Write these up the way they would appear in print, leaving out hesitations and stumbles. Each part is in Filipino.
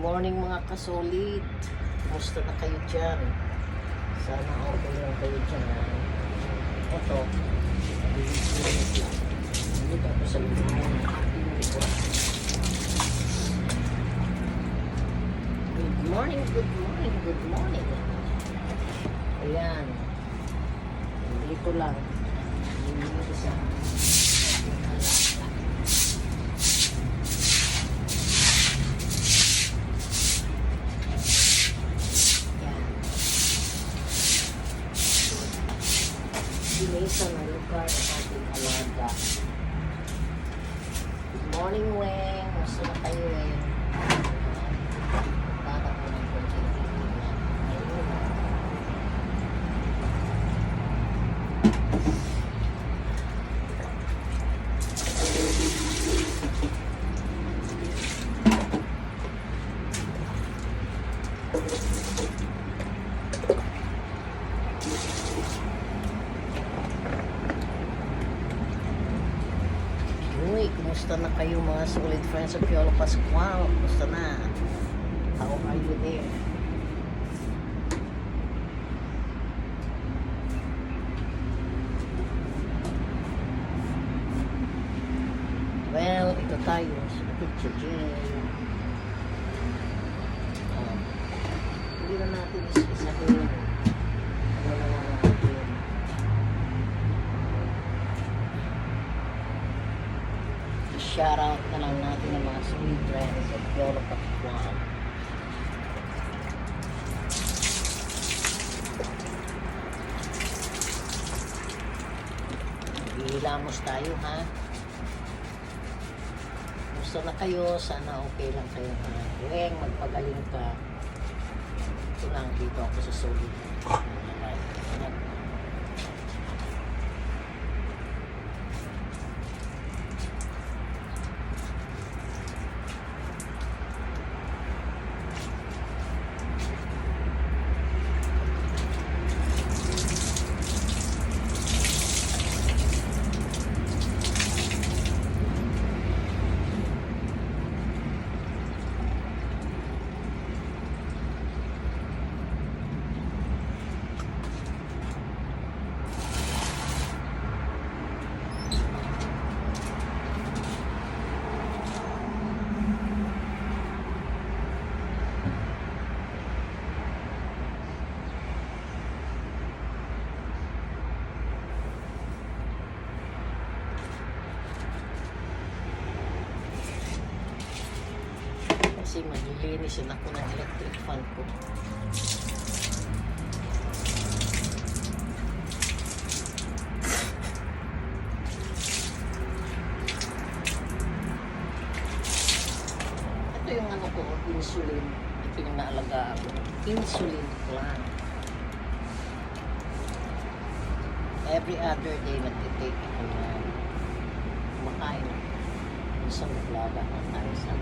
morning mga kasolid. Kumusta na kayo dyan? Sana okay lang kayo dyan. Ito, mabilis lang. Hindi tapos sa lumayan. Good morning, good morning, good morning. Ayan. Dito lang. Hindi isa. Sa na lugar ng ating alaga. Good morning, Weng. Gusto na kayo, Weng. Para ko ng konting tingin. Ayun. Kumusta na kayo mga solid friends of Piolo Pascual? Kumusta na? How are you there? Well, ito tayo sa picture dyan. Hindi na natin isa-isahin. Ano na lang natin. Shoutout na lang natin ng mga solid friends at Piolo Pascual. Hilamos tayo, ha? Gusto na kayo, sana okay lang kayo, ha? Weng, magpagaling ka. Ito lang, dito ako sa solid. Kasi maglilinisin ako ng electric fan ko. Ito yung ano ko, insulin. Ito yung naalagaan ko. Insulin lang. Every other day nagtitake ako na kumakain. Isang naglaga na tayo sa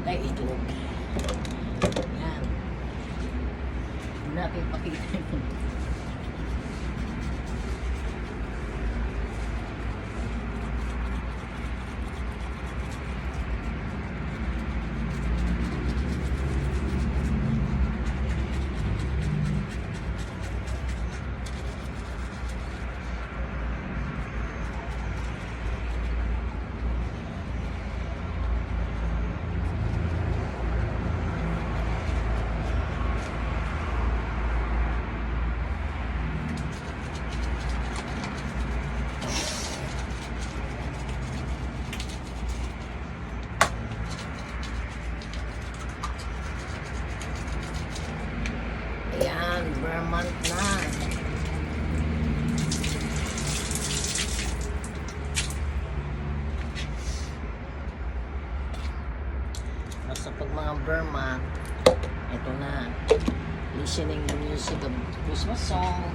ay itlog. Yan. Natin pakita ito. Vermont na. Basta pag mga Vermont, ito na. Listening the music of Christmas song.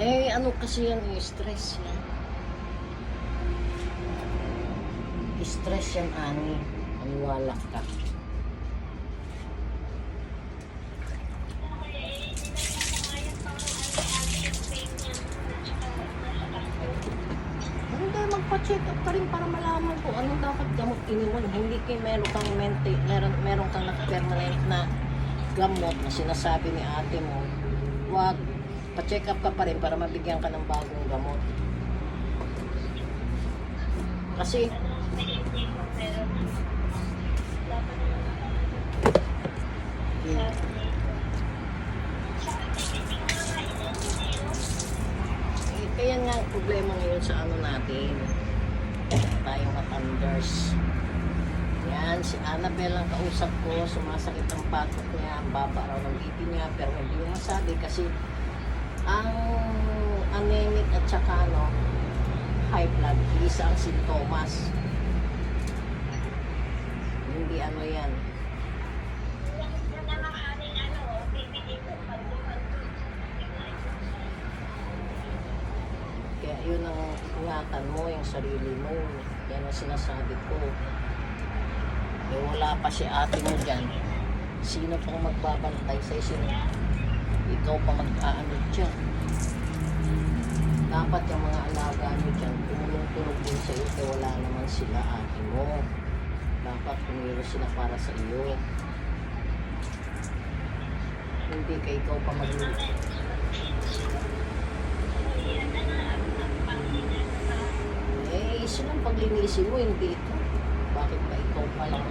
Eh, ano kasi yan, stress yan. Stress yan, Ani. Aniwala ka. Hindi, magpa-check up ka rin para malaman kung anong dapat gamot iniwan. Hindi kayo meron kang naka-permanent na gamot na sinasabi ni ate mo. Wag, pa-check up ka pa rin para mabigyan ka ng bagong gamot. Kasi kaya nga ang problema ngayon sa ano natin, tayong matanders. Yan, si Annabelle ang kausap ko, sumasakit ang patok niya, ang baba raw ng BP niya, pero hindi mo masabi kasi ang anemic at saka ano, high blood, isa ang sintomas. Hindi ano yan. Kaya yun ang ingatan mo, yung sarili mo. Yan ang sinasabi ko. Eh wala pa si ate mo dyan. Sino pang magbabantay sa'yo? Ikaw pa mag-aano dyan. Dapat yung mga alaga nyo dyan, tumulong-tulong din sa iyo kaya wala naman sila ate mo. Dapat tumiro sila para sa iyo. Hindi ka ikaw pa magluluto. Eh, silang paglinisin mo, hindi ito. Bakit ba ikaw pa lang?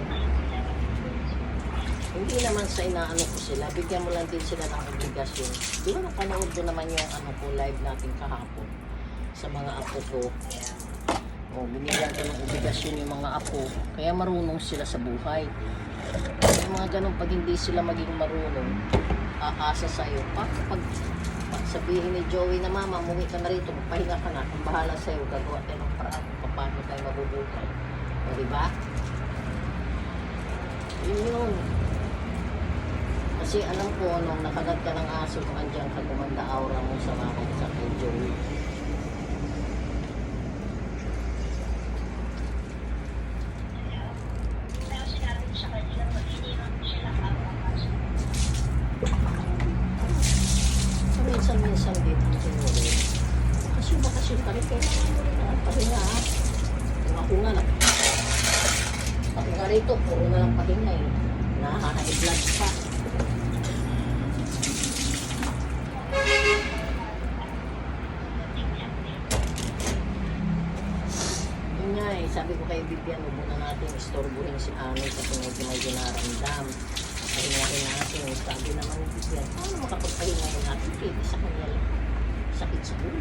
Hindi naman sa inaano ko sila, bigyan mo lang din sila ng obligasyon. Di ba napanood ko naman yung ano ko, live natin kahapon sa mga apo ko. O, binigyan ko ng obligasyon yung mga apo, kaya marunong sila sa buhay. Yung mga ganun, pag hindi sila maging marunong, aasa sa'yo, pag sabihin ni Joey na mama, umuwi ka na rito, magpahinga ka na. Kung bahala sa'yo, gagawa tayo ng paraan kung paano tayo mabubuhay. O, diba? Yun yun. Kasi alam ko, nung nakagat ka ng aso, kung andyan ka, gumanda aura mo sa mama sa kay Joey. Minsan dito siguro. Bakasyon kami, kailangan mo rin ang pahinga, ha? Kung ako nga, pahinga rito, puro na lang pahinga, eh. Nakaka-i-vlog pa. Yun nga, eh. Sabi ko kay Vivian, huwag muna natin istorbuhin si Ami kasi medyo may dinaramdam. Pahingahin natin. Sabi naman ni Vivian, paano makapagpahingahin natin? Hindi sa kanya lang. Sakit sa ulo.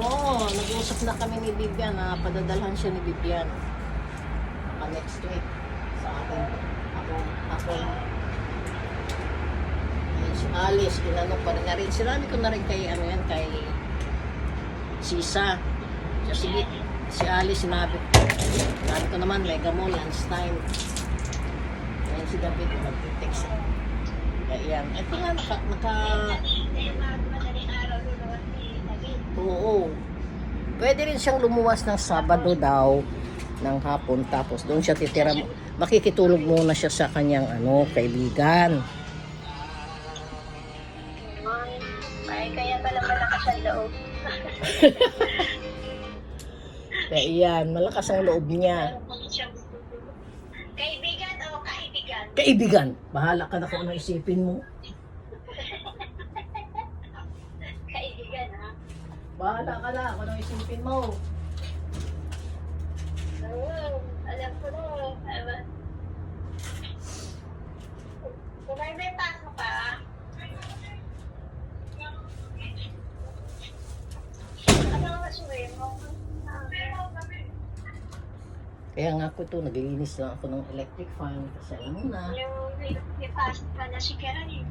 Oo, nag-uusap na kami ni Vivian na padadalhan siya ni Vivian. Next week sa akin. Ako. Ayun, si Alice, ginanong pa rin na rin. Sinabi ko na rin kay, kay Sisa. Sige, si Alice sinabi ko naman, Mega Mall, lunchtime. Ayan si David, mag-text. Kaya yan. Ito nga, Oo. Pwede rin siyang lumuwas ng Sabado daw, ng hapon, tapos doon siya titira. Makikitulog muna siya sa kanyang kaibigan. Ay, kaya pala malakas ang loob. Kaya yan, malakas ang loob niya. Kaibigan o kaibigan? Kaibigan. Bahala ka na kung ano isipin mo. Kaibigan, ha? Bahala ka na kung ano isipin mo. Oo, alam ko na. Kung may pasok ka, ano ang masuwi mo? Kaya nga ako ito, naglilinis lang ako ng electric fan kasi alam mo na. Yung may pasok ka na si Karen eh.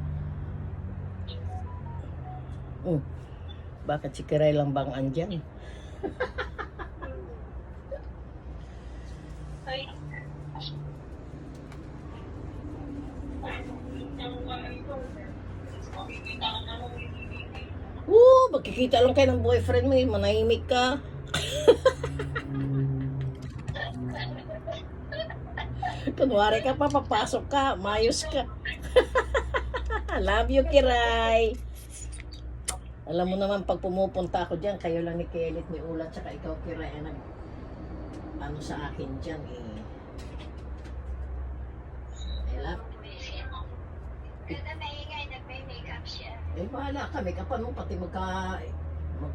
Bakit si Kiray lang bang andyan? Ay. Magkikita lang kayo ng boyfriend mo, manahimik ka. Kunwari ka pa, papasok ka, mayos ka. Love you, Kiray. Alam mo naman, pag pumupunta ako dyan, kayo lang ni Kelit, ni Ulat, tsaka ikaw, Kiray, ano sa akin dyan, eh. I love. Ganda maingay, nagme-makeup siya. Eh, bahala ka, make-upan mo, pati magka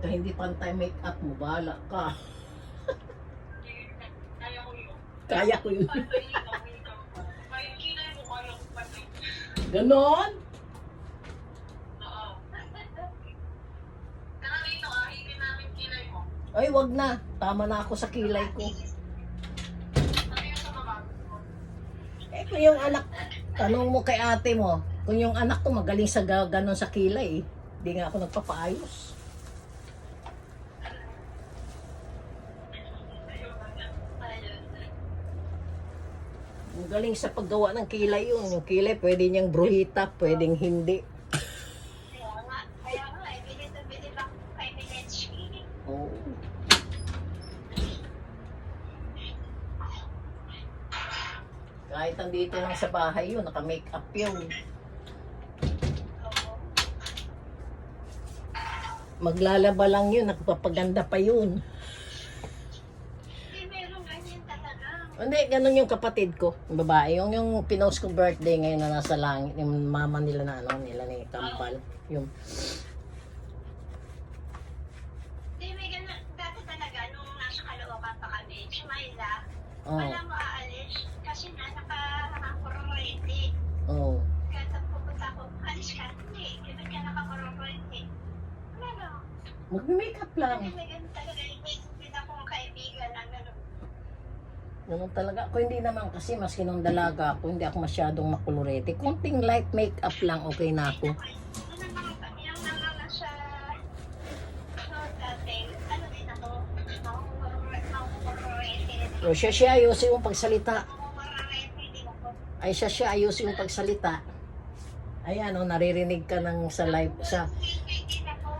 hindi pantay make-up mo, bahala ka. Kaya ko yun. Ganon? Ay, wag na. Tama na ako sa kilay ko. Eh, kung yung anak, tanong mo kay ate mo, kung yung anak ko magaling sa ganon sa kilay, hindi nga ako nagpapaayos. Magaling sa paggawa ng kilay yun. Yung kilay, pwede niyang bruhita, pwedeng hindi. Kaya nga, bilid na bilid ako kay Milensky. Oo. Kahit andito lang sa bahay yun, naka-make up yun. Maglalaba lang yun, nagpapaganda pa yun. Hindi, meron ganyan talaga. Hindi, ganun yung kapatid ko, yung babae. Yung pinost ko birthday ngayon na nasa langit, yung mama nila na nila ni Kampal. Yung Hindi, may ganun. Dati talaga, nung nasa Caloocan pa kami, si Myla, Oh. wala mo aalis. Kasi na, nakakurorente. oh. Kaya pupunta ko, alis ka. Hindi, ba't ka nakakurorente? Wala no. Mag-make up lang. Kasi may ganun talaga, may akong kaibigan na gano'n. Ganun talaga. Ako hindi naman kasi maski nung dalaga ako, hindi ako masyadong makulorete. Kunting light makeup lang, okay na ako. Yung mga sa dati, ano din ako, So, siya ayusin yung pagsalita. din ako. Ay, siya ayusin yung pagsalita. Ayan, oh, naririnig ka ng sa live, Din ako.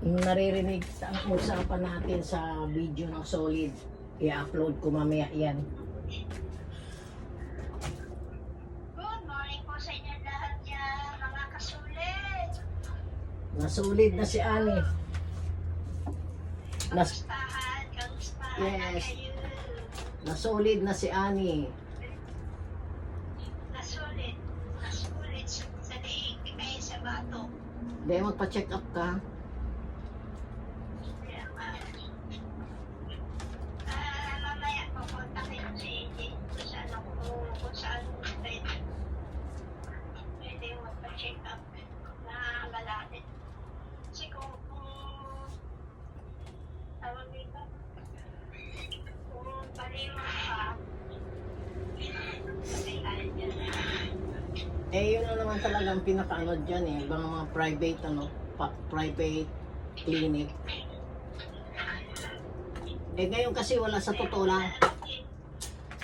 naririnig ang usapan natin sa video ng Solid. I-upload ko mamaya yan. Good morning po sa inyo lahat yan, mga kasulit. Nasulid na si Ani. Kamustahan, kamustahan Yes. kayo. Nasulid na si Ani. Nasulit sa liig, ay sa bato. Dahil magpa-check up ka. Mamaya pupuntakin ko si AJ kung saan pwede magpa-check up na galatin. Kasi kung tawag dito, kung paliwan pa, patay tayo dyan. Eh, yun na naman talagang pinaka-ano dyan eh. Ibang mga private, private clinic. Eh, ngayon kasi wala sa totoo lang.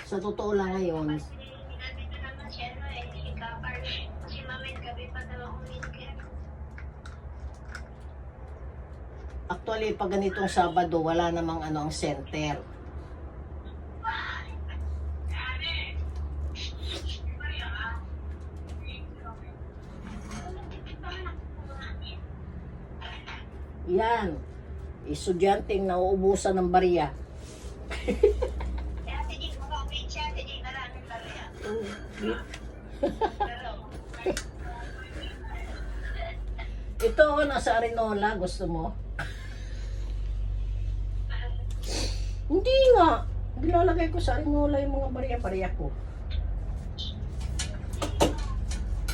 Sa totoo lang ngayon, Kasi nandito naman si ano eh, si Kapar. Kasi mamaya gabi pa daw ako minikir. actually, pag ganitong Sabado, wala namang ano ang center. Yan. Estudyanteng nauubusan ng barya. Kaya hindi mo ka-wait siya, hindi maraming barya. Pero, Ito, nasa Arinola. Gusto mo? Hindi nga. Nilalagay ko sa Arinola yung mga barya-barya ko.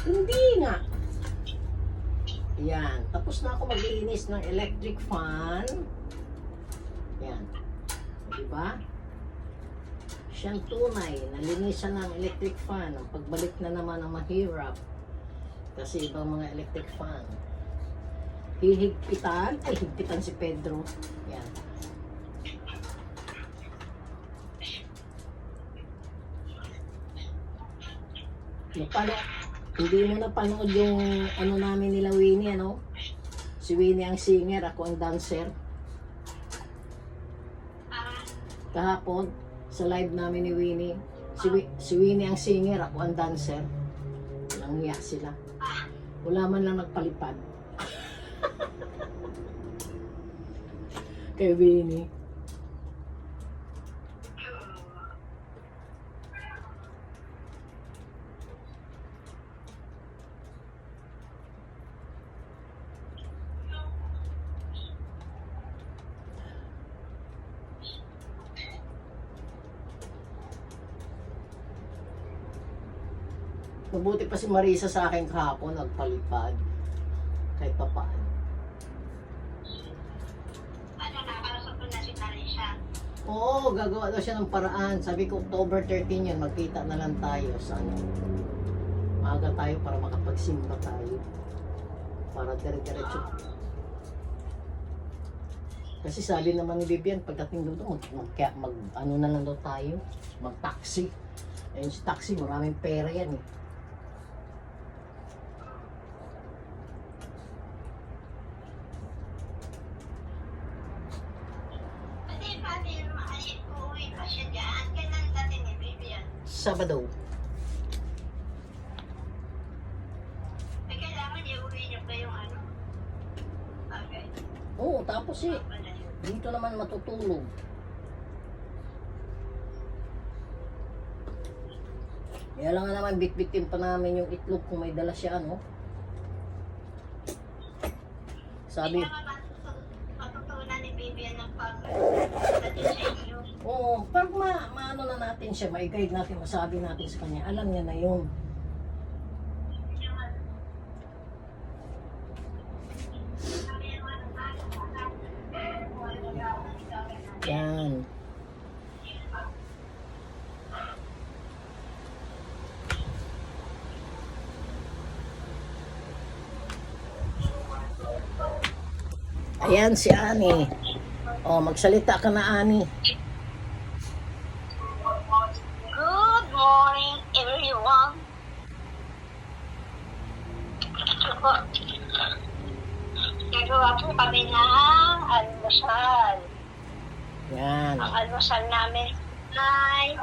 Hindi nga. Yan. Tapos na ako maglinis ng electric fan. Yan. Diba? Siyang tunay. Nalinisan ng electric fan. Ang pagbalik na naman ang mahirap. Kasi ibang mga electric fan. Hihigpitan. Ay, higpitan si Pedro. Yan. Napano, hindi mo napanood yung ano namin nila Winnie, ano? Si Winnie ang singer, ako ang dancer. Kahapon, sa live namin ni Winnie, si Winnie ang singer, ako ang dancer. Nanghiya sila. Wala man lang nagpalipad. Kay Winnie. Mabuti pa si Marisa sa akin kahapon, nagpalipad. Kahit pa paano. ano, nakausap ko na si Marisha. Oo, gagawa daw siya ng paraan. Sabi ko, October 13 yun, magkita na lang tayo sa ano. Maaga tayo para makapagsimba tayo. Para dire-diretso. Kasi sabi naman ni Vivian, pagdating doon, ano na lang daw tayo, mag-taxi. Ayun si taxi, maraming pera yan eh. Kasi pati uuwi pa siya dyan. Kailan dati ni Vivian? Sabado. May kailangan iuwi niya pa yung ano? Okay. Oo, tapos eh, Wala yun. dito naman matutulog. Kaya lang nga naman, bitbitin pa namin yung itlog kung may dala siya, ano. Sabi, Hindi naman matutunan ni Vivian ng pag-dating sa inyo. oo, pag maano na natin siya, mai-guide natin, masabi natin sa kanya, alam niya na yun. Yan. Ayan si Ani. Oh, magsalita ka na, Ani. Good morning, everyone. Ako, nagawa po kami ng almusal. Yan. Ang almusal namin ay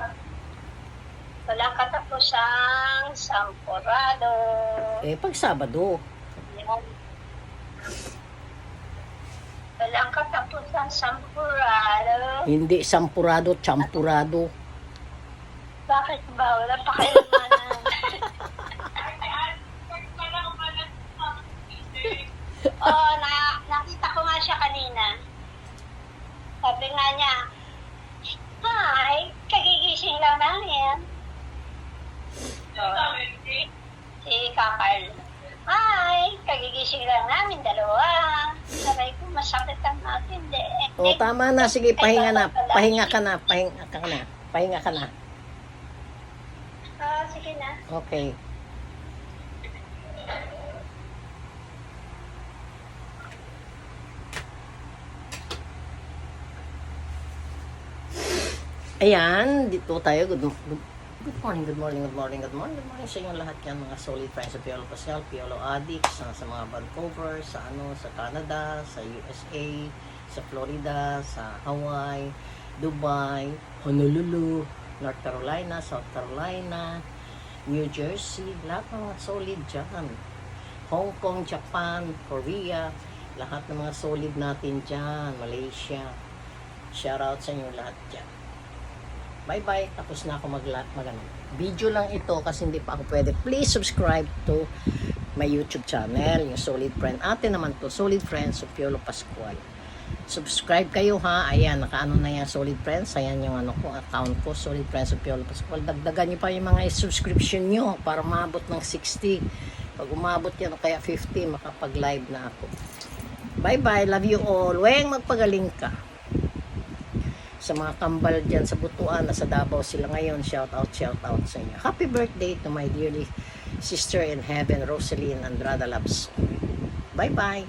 walang katapusang sampurado. Pag Sabado. Yan. Walang katapusang sampurado. Hindi sampurado, champurado. Bakit ba? Wala pa kailanganan. Oh, nakita ko nga siya kanina. Sabi nga niya, hi, kagigising lang namin. Oh, si Kakal, hi, kagigising lang namin, dalawa. Sabi ko, masakit ang natin. O, tama na. Sige, pahinga na. Pahinga ka na. Pahinga ka na. Pahinga ka na. Sige na. Okay. Ayan, dito tayo. Good morning, good morning, good morning, good morning, good morning sa inyong lahat yan, mga solid friends sa Piolo Pascal, Piolo Addicts, sa mga Vancouver, sa sa Canada, sa USA, sa Florida, sa Hawaii, Dubai, Honolulu, North Carolina, South Carolina, New Jersey, lahat ng mga solid dyan. Hong Kong, Japan, Korea, lahat ng mga solid natin dyan, Malaysia. Shout out sa inyo lahat dyan. Bye-bye. Tapos na ako video lang ito kasi hindi pa ako pwede. Please subscribe to my YouTube channel, yung Solid Friend. Ate naman to, Solid Friends of Piolo Pascual. Subscribe kayo ha. Ayan, nakaano na yan, Solid Friends. Ayan yung account ko, Solid Friends of Piolo Pascual. Dagdagan nyo pa yung mga subscription nyo para umabot ng 60. Pag umabot yan o kaya 50, makapag-live na ako. Bye-bye. Love you all. Weng, magpagaling ka. Sa mga kambal dyan sa Butuan, nasa Davao sila ngayon, shout out sa inyo. Happy birthday to my dearly sister in heaven, Rosaline Andrada Labs. Bye bye.